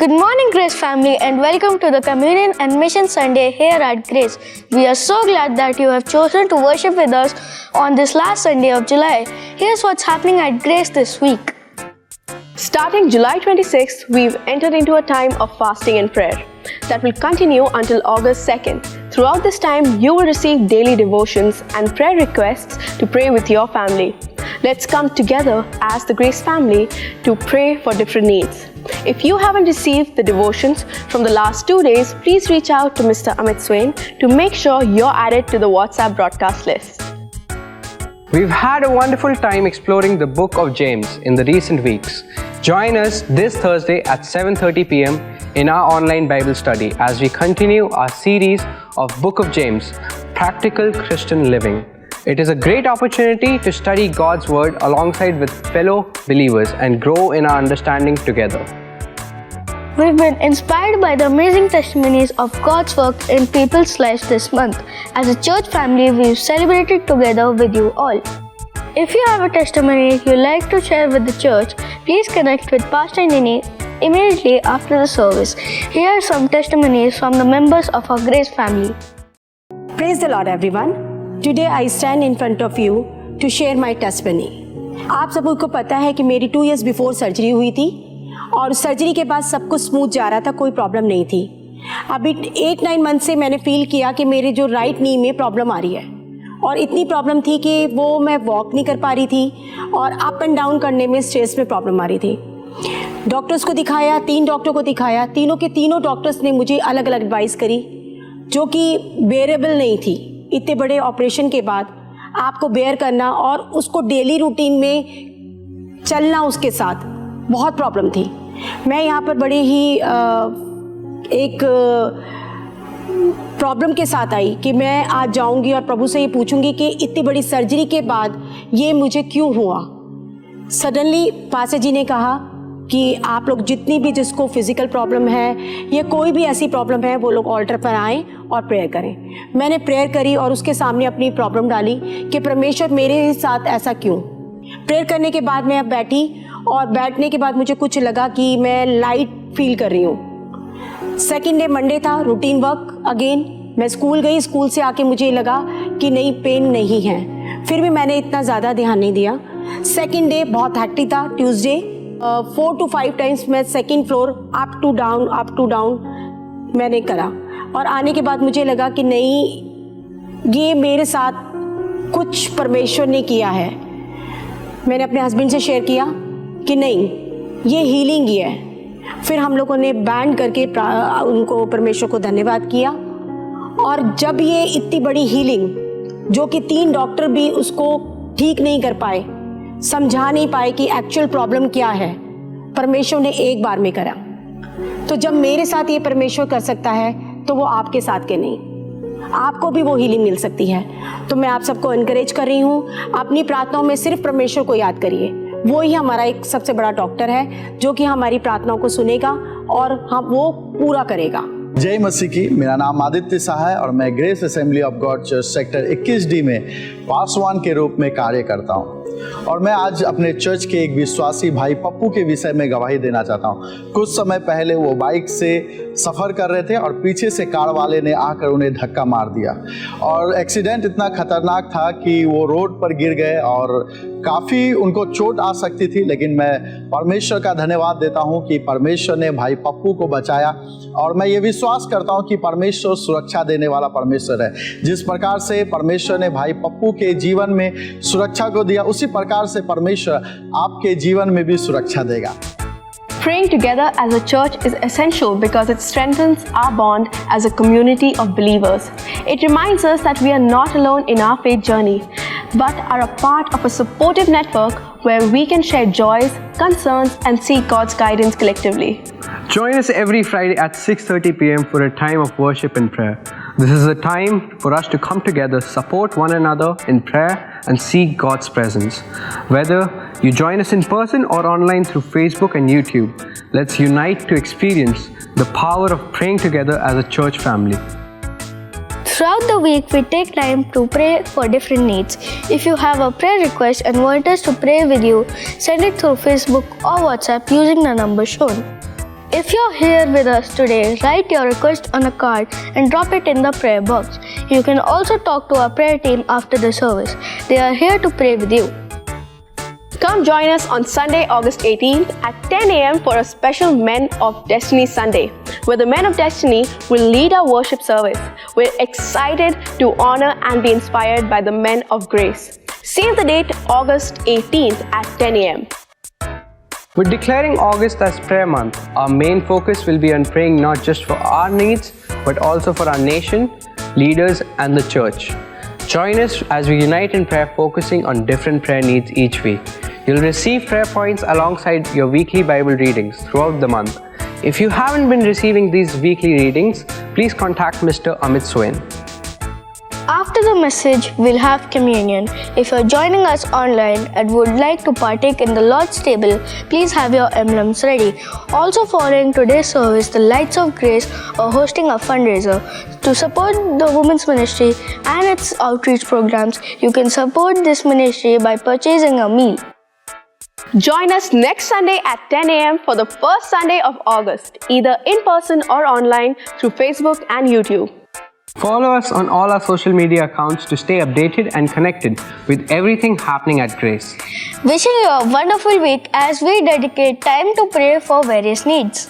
Good morning, Grace family, and welcome to the Communion and Mission Sunday here at Grace. We are so glad that you have chosen to worship with us on this last Sunday of July. Here's what's happening at Grace this week. Starting July 26th, we've entered into a time of fasting and prayer that will continue until August 2nd. Throughout this time, you will receive daily devotions and prayer requests to pray with your family. Let's come together as the Grace family to pray for different needs. If you haven't received the devotions from the last 2 days, please reach out to Mr. Amit Swain to make sure you're added to the WhatsApp broadcast list. We've had a wonderful time exploring the book of James in the recent weeks. Join us this Thursday at 7:30 p.m. in our online Bible study as we continue our series of Book of James, Practical Christian Living. It is a great opportunity to study God's Word alongside with fellow believers and grow in our understanding together. We've been inspired by the amazing testimonies of God's work in people's lives this month. As a church family, we've celebrated together with you all. If you have a testimony you'd like to share with the church, please connect with Pastor Nini immediately after the service. Here are some testimonies from the members of our Grace family. Praise the Lord, everyone. Today I stand in front of you to share my testimony. आप सबको पता है कि मेरी 2 years before surgery हुई थी और surgery के बाद सब कुछ स्मूथ जा रहा था, कोई प्रॉब्लम नहीं थी. अभी 8-9 मंथ से मैंने फील किया कि मेरे जो राइट नी में प्रॉब्लम आ रही है और इतनी प्रॉब्लम थी कि वो मैं वॉक नहीं कर पा रही थी और अप एंड डाउन करने में स्ट्रेस में प्रॉब्लम आ रही थी. डॉक्टर्स को दिखाया, 3 डॉक्टर को दिखाया, तीनों के तीनों डॉक्टर्स ने मुझे अलग अलग एडवाइस करी जो कि बेरेबल नहीं थी. इतने बड़े ऑपरेशन के बाद आपको बेयर करना और उसको डेली रूटीन में चलना, उसके साथ बहुत प्रॉब्लम थी. मैं यहाँ पर बड़े ही एक प्रॉब्लम के साथ आई कि मैं आज जाऊँगी और प्रभु से ये पूछूंगी कि इतनी बड़ी सर्जरी के बाद ये मुझे क्यों हुआ. सडनली पास्टर जी ने कहा कि आप लोग जितनी भी जिसको फिज़िकल प्रॉब्लम है या कोई भी ऐसी प्रॉब्लम है वो लोग ऑल्टर पर आएँ और प्रेयर करें. मैंने प्रेयर करी और उसके सामने अपनी प्रॉब्लम डाली कि परमेश्वर मेरे साथ ऐसा क्यों. प्रेयर करने के बाद मैं अब बैठी और बैठने के बाद मुझे कुछ लगा कि मैं लाइट फील कर रही हूँ. सेकेंड डे मंडे था, रूटीन वर्क अगेन. मैं स्कूल गई, स्कूल से आके मुझे लगा कि नहीं, पेन नहीं है. फिर भी मैंने इतना ज़्यादा ध्यान नहीं दिया. सेकेंड डे बहुत हैक्टिक था. ट्यूसडे 4 to 5 टाइम्स मैं second floor up to down मैंने करा और आने के बाद मुझे लगा कि नहीं, ये मेरे साथ कुछ परमेश्वर ने किया है. मैंने अपने हस्बैंड से शेयर किया कि नहीं, ये हीलिंग ही है. फिर हम लोगों ने बैंड करके उनको, परमेश्वर को धन्यवाद किया. और जब ये इतनी बड़ी हीलिंग, जो कि 3 डॉक्टर भी उसको ठीक नहीं कर पाए, समझा नहीं पाए कि एक्चुअल प्रॉब्लम क्या है, परमेश्वर ने एक बार में करा. तो जब मेरे साथ ये परमेश्वर कर सकता है तो वो आपके साथ के नहीं, आपको भी वो हीलिंग मिल सकती है. तो मैं आप सबको इनकरेज कर रही हूँ, अपनी प्रार्थनाओं में सिर्फ परमेश्वर को याद करिए. वो ही हमारा एक सबसे बड़ा डॉक्टर है जो कि हमारी प्रार्थनाओं को सुनेगा और हम वो पूरा करेगा. जय मसीह की. मेरा नाम आदित्य शाह है और मैं grace assembly of God church sector 21D में पासवान के रूप में कार्य करता हूँ. और मैं आज अपने चर्च के एक विश्वासी भाई पप्पू के विषय में गवाही देना चाहता हूँ. कुछ समय पहले वो बाइक से सफ़र कर रहे थे और पीछे से कार वाले ने आकर उन्हें धक्का मार दिया और एक्सीडेंट इतना खतरनाक था कि वो रोड पर गिर गए और काफ़ी उनको चोट आ सकती थी. लेकिन मैं परमेश्वर का धन्यवाद देता हूँ कि परमेश्वर ने भाई पप्पू को बचाया. और मैं ये विश्वास करता हूँ कि परमेश्वर सुरक्षा देने वाला परमेश्वर है. जिस प्रकार से परमेश्वर ने भाई पप्पू के जीवन में सुरक्षा को दिया, उसी प्रकार से परमेश्वर आपके जीवन में भी सुरक्षा देगा. Praying together as a church is essential because it strengthens our bond as a community of believers. It reminds us that we are not alone in our faith journey, but are a part of a supportive network where we can share joys, concerns, and seek God's guidance collectively. Join us every Friday at 6:30 p.m. for a time of worship and prayer. This is a time for us to come together, support one another in prayer, and seek God's presence. Whether you join us in person or online through Facebook and YouTube, let's unite to experience the power of praying together as a church family. Throughout the week, we take time to pray for different needs. If you have a prayer request and want us to pray with you, send it through Facebook or WhatsApp using the number shown. If you're here with us today, write your request on a card and drop it in the prayer box. You can also talk to our prayer team after the service. They are here to pray with you. Come join us on Sunday, August 18th at 10 a.m. for a special Men of Destiny Sunday, where the Men of Destiny will lead our worship service. We're excited to honor and be inspired by the Men of Grace. Save the date, August 18th at 10 a.m. With declaring August as Prayer Month, our main focus will be on praying not just for our needs, but also for our nation, leaders, and the church. Join us as we unite in prayer, focusing on different prayer needs each week. You'll receive prayer points alongside your weekly Bible readings throughout the month. If you haven't been receiving these weekly readings, please contact Mr. Amit Swain. After the message, we'll have communion. If you're joining us online and would like to partake in the Lord's table, please have your emblems ready. Also, following today's service, the Lights of Grace are hosting a fundraiser. To support the women's ministry and its outreach programs, you can support this ministry by purchasing a meal. Join us next Sunday at 10 a.m. for the first Sunday of August, either in person or online through Facebook and YouTube. Follow us on all our social media accounts to stay updated and connected with everything happening at Grace. Wishing you a wonderful week as we dedicate time to pray for various needs.